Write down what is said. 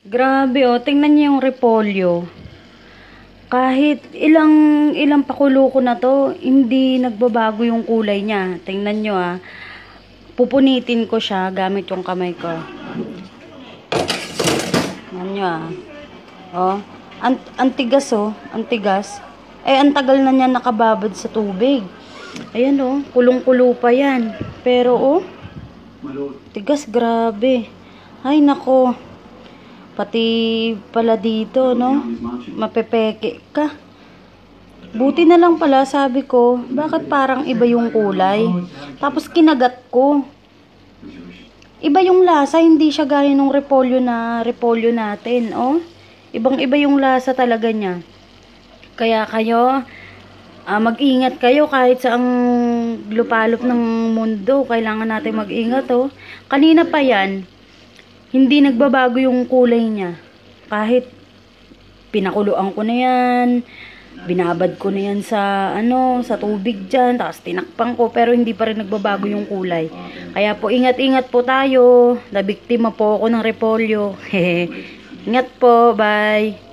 Grabe oh, tingnan niyo yung repolyo. Kahit ilang pakulo ko na to, hindi nagbabago yung kulay niya. Tingnan niyo ah. Pupunitin ko siya gamit yung kamay ko. Tingnan niyo ah. Oh, antigas oh, antigas. Ang tagal na niya nakababad sa tubig. Ayan oh, kulong-kulo pa yan. Pero oh, tigas, grabe. Ay nako. Pati pala dito, no? Mapepeke ka. Buti na lang pala, sabi ko, bakit parang iba yung kulay? Tapos kinagat ko. Iba yung lasa, hindi siya gaya ng repolyo natin, oh. Ibang-iba yung lasa talaga niya. Kaya kayo, mag-ingat kayo kahit sa ang lupalop ng mundo. Kailangan natin mag-ingat, oh. Kanina pa yan, hindi nagbabago yung kulay niya. Kahit pinakuluan ko na yan, binabad ko na yan sa sa tubig dyan, tapos tinakpan ko, pero hindi pa rin nagbabago yung kulay. Kaya po, ingat-ingat po tayo. Nabiktima po ako ng repolyo. Ingat po, bye.